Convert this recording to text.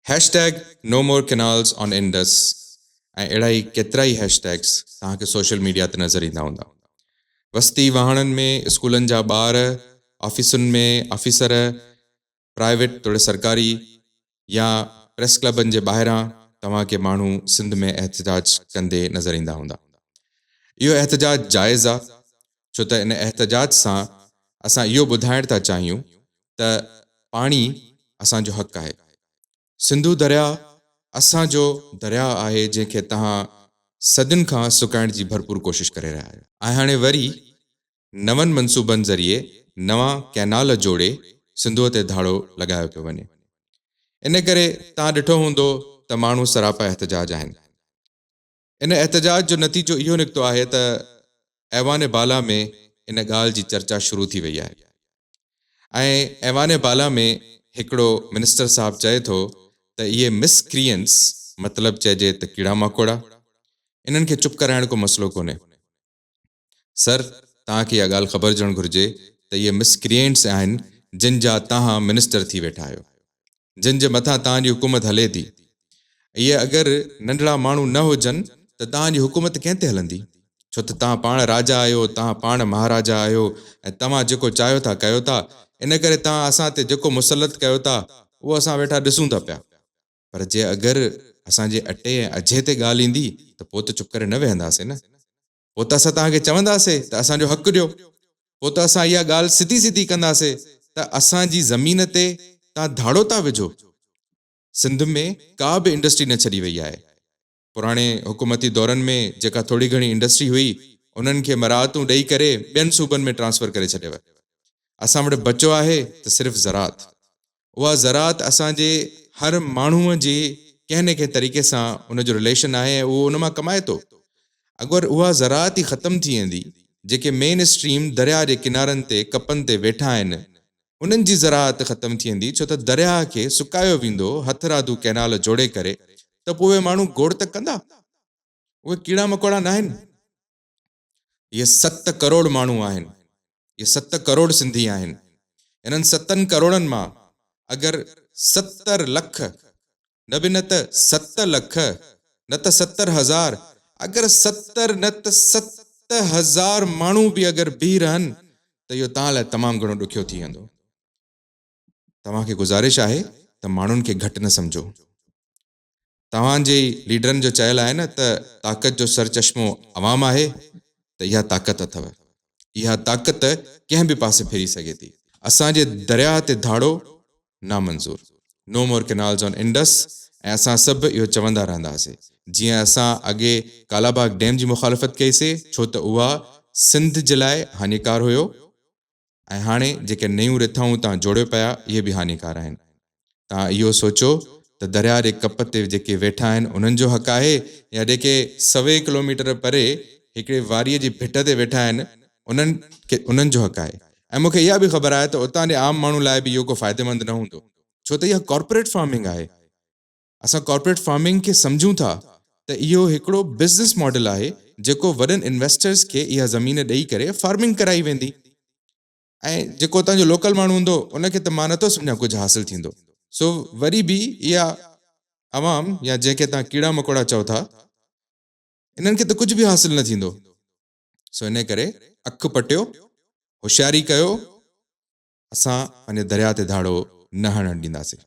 Hashtag no more canals on Indus ऐं अहिड़ा ई केतिरा ई हैशटैग्स तव्हांखे सोशल मीडिया ते नज़र ईंदा हूंदा। वस्ती वाहणनि में स्कूलनि जा ॿार, ऑफिसुनि में ऑफिसर, प्राइवेट तोड़े सरकारी या प्रेस क्लबनि जे ॿाहिरां तव्हांखे माण्हू सिंध में एहतजाज कंदे नज़र ईंदा हूंदा। इहो एहतजाज जाइज़ आहे, छो त इन एहतजाज सां असां इहो ॿुधाइण था चाहियूं त पाणी असांजो हक़ आहे। सिंधु दरिया असांजो दरिया आहे जंहिंखे तव्हां सदियुनि खां सुकाइण जी भरपूर कोशिश करे रहिया आहियो। ऐं हाणे वरी नवनि मनसूबनि ज़रिए नवां कैनाल जोड़े सिंधुअ ते धाड़ो लॻायो पियो वञे। इन करे तव्हां ॾिठो हूंदो त माण्हू सरापा एहतजाज आहिनि। इन एहतजाज जो नतीजो इहो निकितो आहे त ऐवान बाला में इन ॻाल्हि जी चर्चा शुरू थी वई आहे ऐं ऐवान बाला में हिकिड़ो मिनिस्टर साहब चए थो त इहे मिसक्रिएंट्स मतिलबु चइजे त कीड़ा मकोड़ा, इन्हनि खे चुप कराइण को मसइलो कोन्हे। सर, तव्हांखे इहा ॻाल्हि ख़बर हुजणु घुरिजे त इहे मिसक्रिएंट्स आहिनि जिन जा तव्हां मिनिस्टर थी वेठा आहियो, जिन जे मथां तव्हांजी हुकूमत हले थी। इहे अगरि नंढड़ा माण्हू न हुजनि त तव्हांजी हुकूमत कंहिं ते हलंदी? छो त तव्हां पाण राजा आहियो, तव्हां पाण महाराजा आहियो ऐं तव्हां जेको चाहियो था कयो था। इन करे तव्हां असां ते जेको मुसलत कयो था उहो असां वेठा ॾिसूं था पिया। पर जे अगरि असांजे अटे ऐं अझे ते ॻाल्हि ईंदी त पोइ त चुप करे न वेहंदासीं न। पोइ त असां तव्हांखे चवंदासीं त असांजो हक़ु ॾियो। पोइ त असां इहा ॻाल्हि सिधी सिधी कंदासीं त असांजी ज़मीन ते तव्हां धाड़ो था विझो। सिंध में का बि इंडस्ट्री न छॾी वई आहे। पुराणे हुकूमती दौरनि में जेका थोरी घणी इंडस्ट्री हुई उन्हनि खे मराहतूं ॾेई करे ॿियनि सूबनि में ट्रांसफर करे छॾियव। असां वटि बचो आहे त सिर्फ़ु ज़रात। उहा ज़रात असांजे हर माण्हूअ जे कंहिं न कंहिं तरीक़े सां उनजो रिलेशन आहे ऐं उहो उन मां कमाए थो। अगरि उहा ज़रात ई ख़तमु थी वेंदी, जेके मेन स्ट्रीम दरिया जे किनारनि ते कपनि ते वेठा आहिनि उन्हनि जी ज़रात ख़तमु थी वेंदी, छो त दरिया खे सुकायो वेंदो हथरादू कैनाल जोड़े करे, त पोइ उहे माण्हू गोड़ त कंदा। उहे कीड़ा मकोड़ा न आहिनि। इहे 7 करोड़ माण्हू आहिनि। इहे 7 करोड़ सिंधी आहिनि। इन्हनि 7 करोड़नि मां अगरि 70 लख न बि न त 7 लख न त 70,000, अगरि 70 न त 7,000 माण्हू बि अगरि बीह रहनि त इहो तव्हां लाइ तमामु घणो ॾुखियो थी वेंदो। तव्हांखे गुज़ारिश आहे त माण्हुनि खे घटि न सम्झो। तव्हांजे लीडरनि जो चयल आहे न त ताक़त जो सरचश्मो अवाम आहे, त इहा ताक़त अथव। इहा ताक़त कंहिं बि पासे फिरी सघे थी। असांजे दरिया ते धाड़ो नामंज़ूर। नो मोर कैनाल्स ऑन इंडस। ऐं असां सभु इहो चवंदा रहंदासीं। जीअं असां अॻे कालाबाग डैम जी मुखालफ़त कईसीं, छो त उहा सिंध जे लाइ हानिकार हुयो, ऐं हाणे जेके नयूं रिथाऊं तव्हां जोड़ियो पिया इहे बि हानिकार आहिनि। तव्हां इहो सोचो त दरिया जे कप ते जेके वेठा आहिनि उन्हनि जो हक़ आहे, या जेके 100 किलोमीटर परे हिकिड़े वारीअ जी भिट ते वेठा आहिनि उन्हनि जो हक़ आहे। ऐं मूंखे इहा बि ख़बर आहे त उतां जे आम माण्हू लाइ बि इहो को फ़ाइदेमंद न हूंदो, छो त इहा कॉर्पोरेट फार्मिंग आहे। असां कॉर्पोरेट फार्मिंग खे सम्झूं था त इहो हिकिड़ो बिज़नेस मॉडल आहे जेको वॾनि इन्वेस्टर्स खे इहा ज़मीन ॾेई करे फार्मिंग कराई वेंदी, ऐं जेको उतां जो लोकल माण्हू हूंदो उनखे त मां नथो सम्झां कुझु हासिलु थींदो। सो वरी बि इहा अवाम या जंहिंखे तव्हां कीड़ा मकोड़ा चओ था, इन्हनि खे त कुझु बि हासिलु न थींदो। सो इन करे अखि पटियो, होशियारी कयो। असां पंहिंजे दरिया ते धाड़ो न हणणु ॾींदासीं।